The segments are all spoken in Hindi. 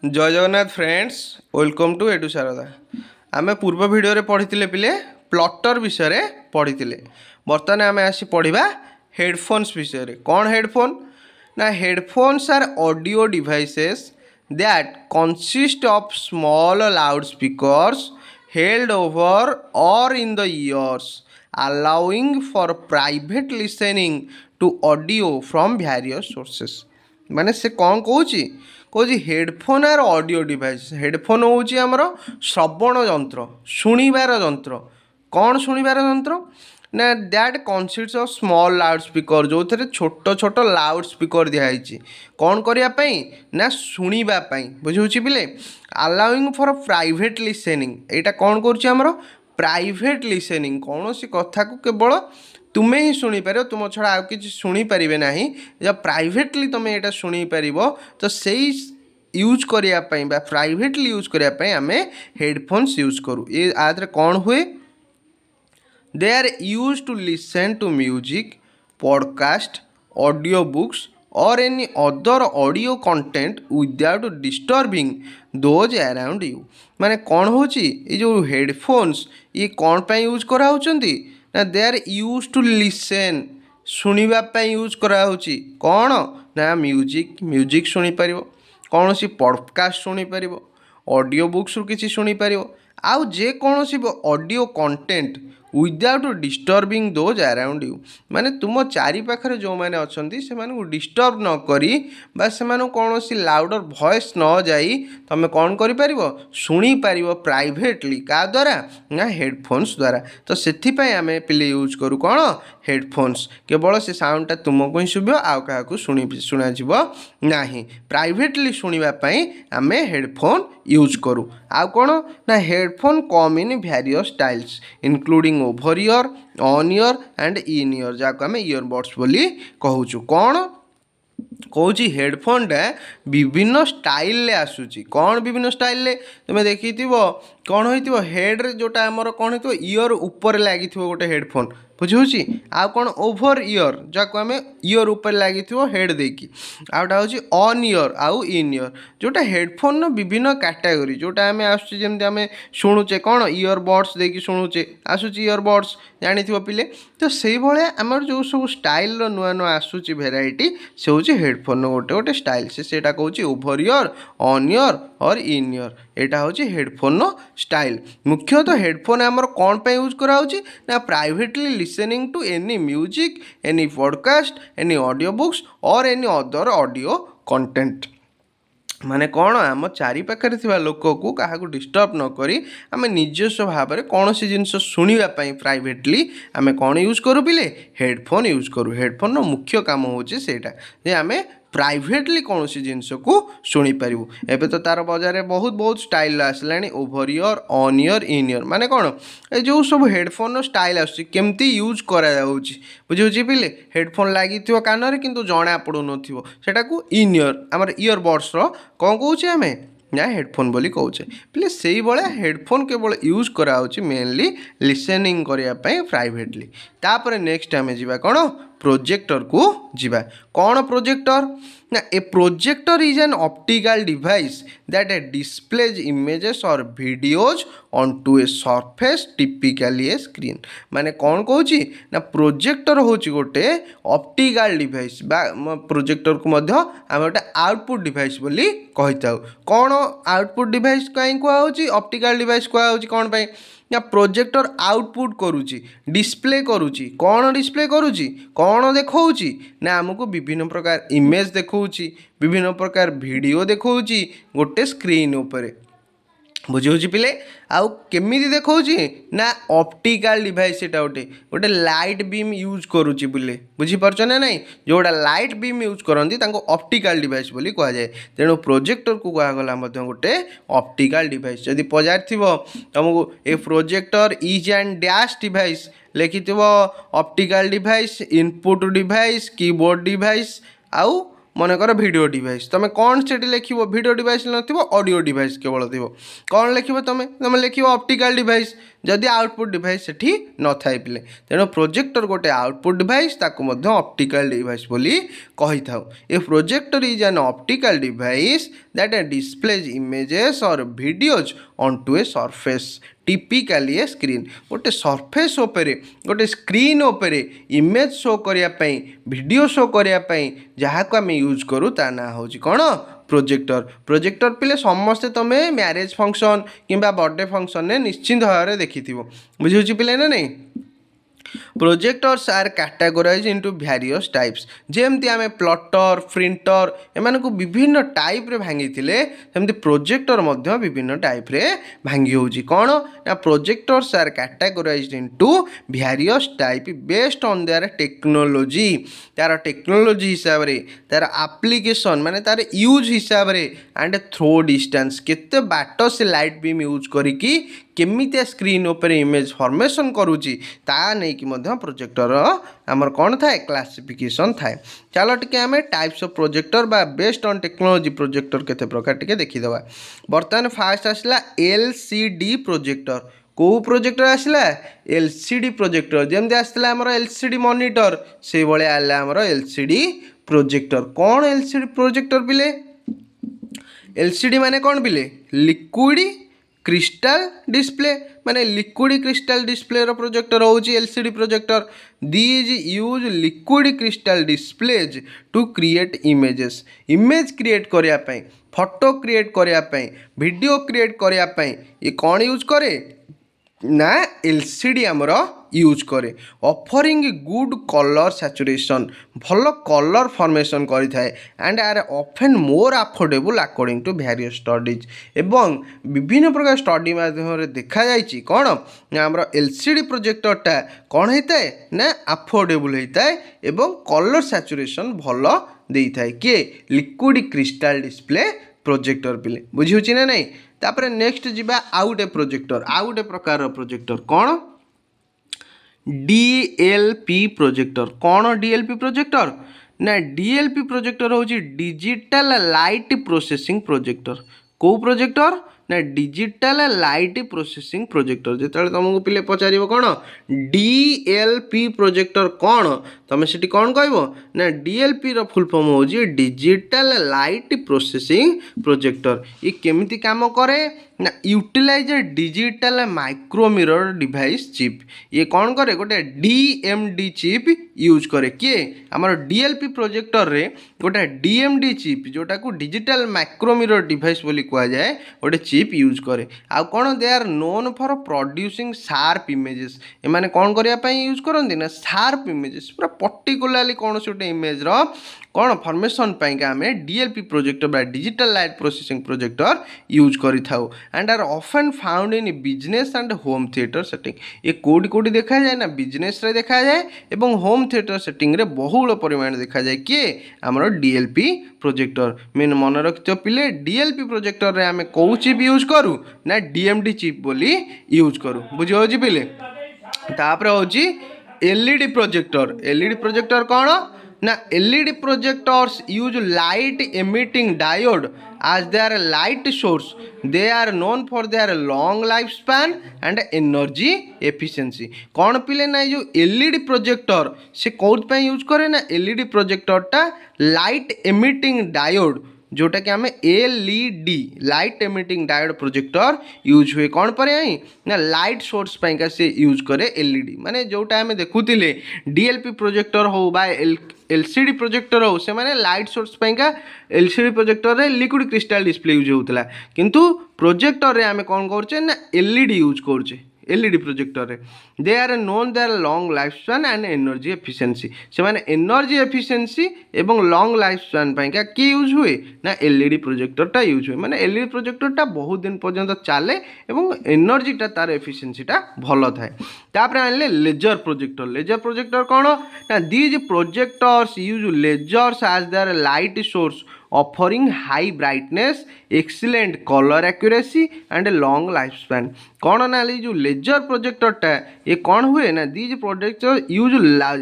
जय Jagannath friends, welcome to एडु Sharda. आमे पूर्व वीडियो रे पढ़ी पिले प्लटर विषय पढ़ी। बर्तमान आमे आसी पढ़ा हेडफोन्स विषय। कौन हेडफोन ना headphones are audio devices that consist of small loud speakers held over or in the ears, allowing for private listening to audio from various sources। माने से कौन कौन headphone are audio device. Headphone हूँ आमर श्रवण जंत्र, शुणिबार जंत्र। कौन शुणिबार जंत्र ना that consist of small loud speaker, जो थे छोट छोट लाउड स्पीकर दिखाई कौन करने ना शुणापी। बुझे पिले अलाउिंग फॉर प्राइवेट लिसनिंग। यहाँ कौन कर प्राइवेट लिसनिंग, कौन सी कथा को केवल तुम्हें ही शुणिपार, तुम छड़ा आउ कि शुणिपारे ना। जब प्राइवेटली तुम्हें यहाँ शुणिपार तो से यूज करने प्राइवेटली यूज करने आम हेडफोन्स यूज करूँ। ये आदि कौन हुए they are use to listen to music, podcast, audio books और any other audio content without disturbing those around you. माने कौन हो जो हेडफोन्स ये कौन पे यूज करा ना they are use to listen, शुणा यूज करा कौन ना म्यूजिक शुणी पार, कौन सी पॉडकास्ट शुणी पार, ऑडियो बुक्स किसी शुणी पार, आउ जे कौन सी audio content without disturbing those around you. माने तुम चारि पाखरे जो मैंने अच्छा से डिस्टर्ब न करी बा से कौन सी लाउडर वॉइस न जाई तुम कौन कर शुणी पार प्राइवेटली का द्वारा ना हेडफोन्स द्वारा। तो से आम पिले यूज करूँ कौन हेडफोन्स, केवल से साउंडटा तुमको ही शुभ आउ क्या शुणा ना। प्राइवेटली शुणापी आम हेडफोन यूज करूँ। आउ कौन ना headphone come in various styles including over year, on year and in year, जहाँ आम ईयरबड्स बोली कहूँ। कौन कौच हेडफोनटा विभिन्न स्टाइल आसूची। कौन विभिन्न स्टाइल तुम्हें देखी कौन हो हेड्रे जोटा आमर कौन हो ईयर उपर लगी गोटे हेडफोन बुझे आ कौन ओभर ईयर जहाँ आम ईयर उपर लगी हेड देकी आउटा हूँ ऑन ईयर आउ इन ईयर जोटा हेडफोन विभिन्न कैटेगरी जोटा आम आसमें आम शुणुचे कौन ईयरबड्स देकी शुणुचे आसूची ईयरबड्स जानी पिले। तो से भाया आमर जो सब स्टाइल नुआ नुआ आसूची भेराइटी से हूँ हेडफोन गोटे गोटे स्टाइल से कहूँ ओभर ईयर, ऑन ईयर और इन ईयर। यहाँ हूँ हेडफोन स्टाइल। मुख्यतः हेडफोन आमर कौन पे यूज कराऊँगी ना privately listening to any music, any podcast, any audio books और एनी अदर ऑडियो कंटेंट। माने कौन आम चारि पाखरे थिबा लोक को क्या डिस्टर्ब न करी आम निजस्व भाव में कौन सी जिनस शुणापी प्राइवेटली आम कौन यूज करूँ पिले हेडफोन यूज करूँ। हेडफोन मुख्य काम होचे सेटा जे आम प्राइवेटली कौन सी जिनस को शुणी पारू। एबे तो तार बजार में बहुत बहुत स्टाइल आसला over year, on year, in year. माने कौन ये जो सब हेडफोन स्टाइल आसमती यूज करा बुझे पिले हेडफोन लगी कान किंतु जना पड़ू नटा को इन ईयर आमर ईयरबड्स कौन कौचे आम ना हेडफोन बोली कौचे पिले से भाया हेडफोन केवल यूज कराऊँच मेनली लिसनिंग करने प्राइवेटली। तापर नेक्स्ट आम जा कौन प्रोजेक्टर को जीवा। कौन प्रोजेक्टर ना a projector is an optical device that displays images और videos on to a surface typically a screen. माने कौन कौची ना प्रोजेक्टर होची गोटे ऑप्टिकल डिवाइस बा प्रोजेक्टर को मध्य आम गोटे आउटपुट डिवाइस बोली कही था। कौन आउटपुट डिवाइस कहीं कहुच्छी ऑप्टिकल डिवाइस कहुच्छी कौन पाई ना प्रोजेक्टर आउटपुट करुच्ची डिस्प्ले करुच्ची। कौन डिस्प्ले करुच्ची कौन देखौची ना आमको विभिन्न प्रकार इमेज देखौची, विभिन्न प्रकार वीडियो देखौची गोटे स्क्रीन उपरे बुझे पिले। आउ केमिति देखौची ना ऑप्टिकल डिवाइस एटा गोटे गोटे लाइट बीम यूज करुच्ची बोले बुझीपार ना नहीं। जोड़ा लाइट बीम यूज करती ऑप्टिकल डिवाइस बोली कह जाए। तेणु प्रोजेक्टर को कहगला गोटे ऑप्टिकल डिवाइस। जदि पचार तुमको a projector is and dash device लिखि optical device, input device, keyboard device आउ मनकर भिडियो डिवाइस तुम कौन से लिख भिडियो डिवाइस न ऑडियो डिवाइस केवल थी कौन लिख तुम तुम लिख ऑप्टिकल डिवाइस जदि आउटपुट डिवाइस सेठी न थाए पिले तेणु प्रोजेक्टर गोटे आउटपुट डिवाइस ताकू ऑप्टिकल डिवाइस बोली कही थाउ a projector is an optical device that displays images और videos on to a surface टिपिकाली A screen गोटे सरफेस उपरे गोटे स्क्रीन उपरे इमेज शो करने वीडियो शो करने जहाँ को आम यूज करूँ ता ना हूँ कौन प्रोजेक्टर प्रोजेक्टर पिले समस्ते तुम मैरेज फंक्शन किंबा बर्थडे फंक्शन ने निश्चिंत भाव में देखी बुझे पिले ना नहीं projectors are categorise into various types जेमती आम प्लटर प्रिंटर एम को विभिन्न टाइप रे भांगी सेमती प्रोजेक्टर मध्य विभिन्न टाइप रे भांगी होची कौन ना projectors are categorise into various type based on their technology तार टेक्नोलोजी हिसाब रे तार एप्लिकेशन माने तार यूज हिसाब रे एंड थ्रो डिस्टेंस केते बाट से लाइट बीम यूज करिकी केमितिया स्क्रीन उपर इमेज फॉर्मेशन करुची ता नहीं कि प्रोजेक्टर आमर कौन थाए क्लासिफिकेशन थाए चलो टी आम टाइप्स ऑफ प्रोजेक्टर बा बेस्ड ऑन टेक्नोलोजी प्रोजेक्टर केते प्रकार टी देखीदे बर्तमान फास्ट आसला एलसीडी प्रोजेक्टर को प्रोजेक्टर आसला एलसीडी प्रोजेक्टर जमती आसला आमर एलसीडी मॉनिटर से भाई आला आमर एलसीडी प्रोजेक्टर कौन एलसीडी प्रोजेक्टर पिले एलसीडी माने कौन पिले लिक्विड क्रिस्टल डिस्प्ले माने लिक्विड क्रिस्टल डिस्प्ले रो प्रोजेक्टर होची LCD projector these use liquid crystal displays to create images image create करिया पई फोटो क्रिएट करिया पई वीडियो क्रिएट करिया पई ये कौन यूज करे ना एलसीडी आमर यूज करे ऑफरिंग गुड कलर सैचुरेशन भल कलर फॉर्मेशन करिथाए and are often more affordable according to various studies एवं विभिन्न प्रकार स्टडी माध्यम देखा जाइए कौन ना आमर एलसीडी प्रोजेक्टरटा कौन होता है ना अफोर्डेबल होता है एवं कलर सैचुरेशन भल देता है किए लिक्विड क्रिस्टल डिस्प्ले प्रोजेक्टर पिले बुझी ना नहीं तापर नेक्स्ट जीवा आउ गोटे प्रोजेक्टर आउ गोटे प्रकार प्रोजेक्टर कौन डीएलपी प्रोजेक्टर कौन डीएलपी प्रोजेक्टर ना डीएलपी प्रोजेक्टर हूँ डिजिटल लाइट प्रोसेसिंग प्रोजेक्टर को प्रोजेक्टर ना डिजिटल लाइट प्रोसेसिंग प्रोजेक्टर जो तुमको पिले पचार कौन डीएलपी प्रोजेक्टर कौन तुम से कौन कह ना डीएलपी रो फुल फॉर्म हो डिजिटल लाइट प्रोसेसिंग प्रोजेक्टर ये केमिति काम करे ना utilize digital micro mirror device chip ये कौन करे गोटे डीएमडी चिप यूज करे किए आमर डीएलपी प्रोजेक्टर रे गोटे डीएमडी चिप जोटा को डिजिटल माइक्रो मिरर डिवाइस बोली कह जाए गोटे चिप यूज करे आ कौन they are known for producing sharp images एमाने कौन करने यूज करती ना शार्प इमेजेस पूरा पर्टिकुलाली कौन से गोटे इमेज रो कौन फॉर्मेशन पाइका आम डीएलपी प्रोजेक्टर बा digital light processing projector use करी थाउ and are often found in business and home theatre setting ये कोडी कोडी देखा जाए ना बिजनेस रे देखा जाए एवं होम थिएटर सेटिंग रे बहुल परिमाण देखा जाए किए आमर डीएलपी प्रोजेक्टर मेन मन रखिथ पिले डीएलपी प्रोजेक्टर रे आम कौ चिप यूज करूँ ना डीएमडी चिप बोली यूज करूँ बुझी हो पिले तापर हूँ एलईडी प्रोजेक्टर एलईडी प्रोजेक्टर कौन ना LED projectors use light emitting diode as their light source they are known for their long lifespan and energy efficiency कौन पिले ना जो एलईडी प्रोजेक्टर से कौन पे यूज करे ना एलईडी प्रोजेक्टरटा लाइट एमिटिंग डायोड जोटा कि आम LED light emitting diode projector use हुए कौन पर आई ना लाइट सोर्स पाइका से यूज करे एलईडी माने जोटा आम देखुले डीएलपी प्रोजेक्टर हो बा एलसीडी प्रोजेक्टर हो से माने लाइट सोर्स पाइका एलसीडी प्रोजेक्टर रे लिक्विड क्रिस्टल डिस्प्ले यूज होता किंतु प्रोजेक्टर रे आम कौन करचे ना एलईडी यूज करचे एलईडी प्रोजेक्टर रे they are known their long life span and energy efficiency से माने एनर्जी एफिशिएंसी एवं लॉन्ग लाइफ स्पैन पाइका कि यूज हुए ना एलईडी प्रोजेक्टरटा यूज हुए माने एलईडी प्रोजेक्टरटा बहुत दिन पर्यंत चले एवं एनर्जीटा तार एफिशिएंसीटा भल थाए तापर आनले लेजर प्रोजेक्टर कौन ना these projectors use lasers as their light source offering high brightness, excellent color accuracy and a long lifespan। कौन ना जो लेजर प्रोजेक्टरटा ये कौन हुए ना these projector use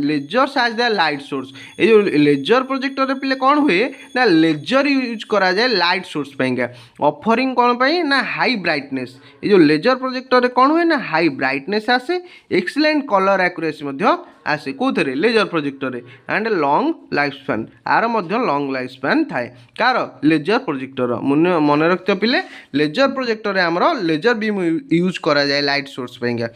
lasers as the light source. ये जो लेजर प्रोजेक्टर पे कौन हुए ना लेजर यूज करा जाए लाइट सोर्स पाइंका। ऑफरिंग कौन पाई ना हाई ब्राइटनेस। ये जो लेजर प्रोजेक्टर कौन हुए ना हाई ब्राइटनेस आसे, एक्सीलेंट कलर एक्यूरेसी मध्य आसे कोथरे laser projector and long life span. आर मध्य लॉन्ग लाइफ स्पैन थाए कार लेजर प्रोजेक्टर। मन रखते पिले लेजर प्रोजेक्टर आमर लेजर बीम यूज करा जाए लाइट सोर्स पाइंका,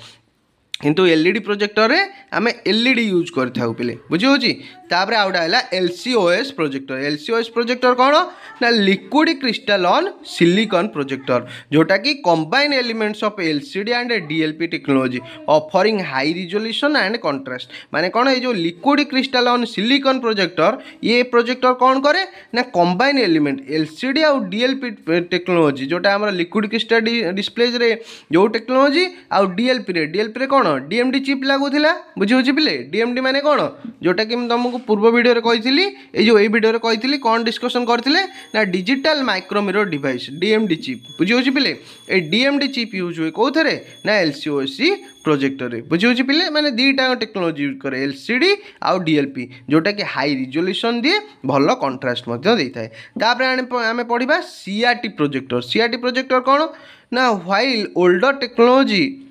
किंतु एलईडी प्रोजेक्टर रे आमे एलईडी यूज करथाउ पिले बुझी होची। तापर आउडा हैला एलसीओएस प्रोजेक्टर। एलसीओएस प्रोजेक्टर कौन ना liquid crystal on silicon projector, जोटा कि combine elements of LCD and DLP technology offering high resolution and contrast. माने कौन ये जो liquid crystal on silicon projector, ये प्रोजेक्टर कौन करे ना कंबाइन एलिमेंट एलसीडी और डीएलपी टेक्नोलॉजी, जोटा हमर लिक्विड क्रिस्टल डिस्प्लेज रे जो टेक्नोलॉजी और डीएलपी रे कौन डीएमडी चिप लागुला बुझी होची पिले। डीएमडी माने कौन जोटा कि तुमको पूर्व वीडियो रे कही ये वीडियो रे कही कौन डिस्कशन करते ना digital micro mirror device DMD chip बुझी होची पिले। ए डीएमडी चिप यूज हुए कौथरे ना एलसीओसी प्रोजेक्टर रे बुझी होची पिले। माने दीटा टेक्नोलॉजी यूज करे एलसीडी आउ डीएलपी, जोटा कि हाई रिजोल्यूशन दिए भल कंट्रास्ट मध्य देता है। तापर आमे पढ़िबा सीआरटी प्रोजेक्टर। सीआरटी प्रोजेक्टर कौन ना while older technology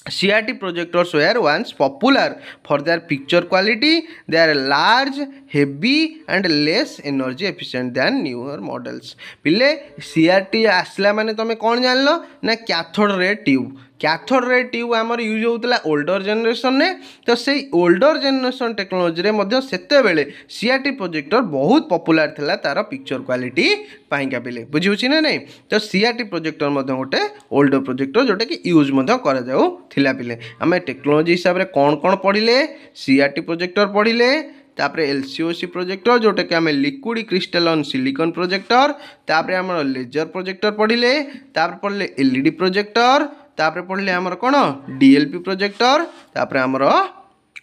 CRT projectors were once popular for their picture quality, they are large, heavy and less energy efficient than newer models। पिले CRT आसला माने तमे कौन जान लो ना cathode ray tube. Cathode ray tube आमर यूज होता ओल्डर जेनेरेशन ने, तो से ओल्डर जेनेरेशन टेक्नोलॉजी रे मध्य सेते बेले सीआरटी प्रोजेक्टर बहुत पॉपुलर थिला तार पिक्चर क्वालिटी पाइंका पिले बुझी होची ना नहीं। तो सीआरटी प्रोजेक्टर मध्य गोटे ओल्डर प्रोजेक्टर जोटा कि यूज मध्य करा जाऊ थिला पिले। आमे टेक्नोलॉजी हिसाब रे कौन कौन पढ़िले सीआरटी प्रोजेक्टर पढ़िले, तापर एलसीओसी प्रोजेक्टर जोटा कि आम liquid crystal on silicon projector, तापर आम लेजर प्रोजेक्टर पढ़िले, तापर पढ़ले एलईडी प्रोजेक्टर, तापर पढ़ले आमर कौन डीएलपी प्रोजेक्टर, तापर आमर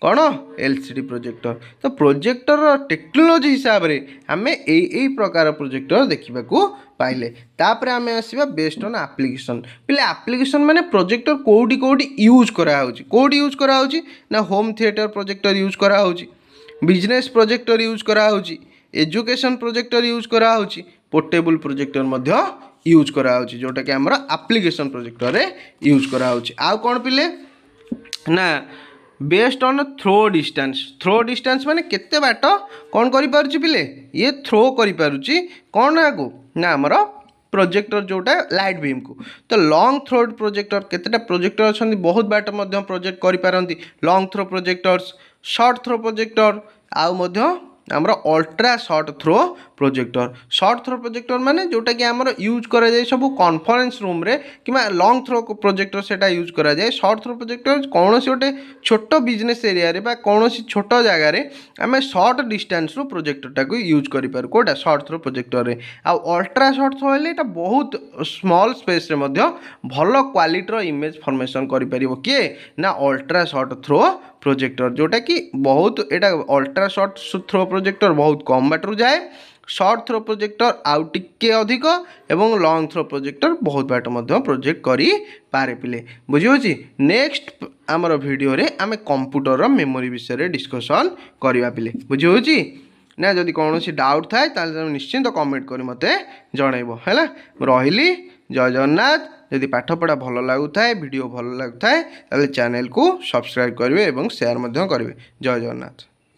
कौन एलसीडी प्रोजेक्टर। तो प्रोजेक्टर टेक्नोलॉजी हिसाब से आम यही प्रकार प्रोजेक्टर देखा पाइले। तापर आम आसवा बेस्ड ऑन एप्लिकेशन। पिले एप्लिकेशन माने प्रोजेक्टर कोडी कोडी यूज करा होची, कोडी यूज करा होची ना होम थिएटर प्रोजेक्टर यूज करा होची, बिजनेस प्रोजेक्टर यूज करा होची, एजुकेशन प्रोजेक्टर यूज करा होची, पोर्टेबल प्रोजेक्टर मध्य यूज करा होची, जोटा कि हमर एप्लिकेशन प्रोजेक्टर रे यूज करा होची। आ कोन पिले ना based on throw distance. Throw distance माने केते बाट कौन करि पारुची पिले ये थ्रो करि पारुची कौन आगो ना हमर प्रोजेक्टर जोटा लाइट बीम को। तो लॉन्ग थ्रो प्रोजेक्टर केतेटा प्रोजेक्टर अच्छा बहुत बाट मध्य प्रोजेक्ट करि पारंती long throw projectors, short throw projector आउ मध्य आमर ultra short throw projector. Short throw projector माने जोटा कि आमर यूज करा जाए सब कॉन्फ्रेंस रूम रे किमा लॉन्ग थ्रो प्रोजेक्टर सेटा यूज करा जाए। शॉर्ट थ्रो प्रोजेक्टर कौन सी गोटे छोट बिजनेस एरिया रे बा कौन सी छोट जगह रे आमे शॉर्ट डिस्टेंस रो प्रोजेक्टर टाको यूज करि पार कोटा शॉर्ट थ्रो प्रोजेक्टर रे। आ अल्ट्रा शॉर्ट थ्रो हेले एटा बहुत स्मॉल स्पेस रे मध्य भलो क्वालिटी रो इमेज फॉर्मेशन करि परिबो के ना अल्ट्रा शॉर्ट थ्रो प्रोजेक्टर, जोटा कि बहुत एटा अल्ट्रा शॉर्ट थ्रो प्रोजेक्टर बहुत कम बाटरू जाए, शॉर्ट थ्रो प्रोजेक्टर आउ टिके अधिक एवं लॉन्ग थ्रो प्रोजेक्टर बहुत बाट मध्य प्रोजेक्ट करि पारे पिले बुझी होची। नेक्स्ट आमर वीडियो रे आमे कंप्यूटर मेमोरी विषय रे डिस्कशन करबा पिले बुझी होची ना। जदि कौन सी डाउट थाए ताले निश्चिंत कमेंट करी मते जणाइबो हैला। रहिली जय जगन्नाथ। यदि पाठपढ़ा भल लगुए वीडियो भल लगुए ताले चैनल को सब्सक्राइब करेंगे और शेयर करेंगे। जय जगन्नाथ।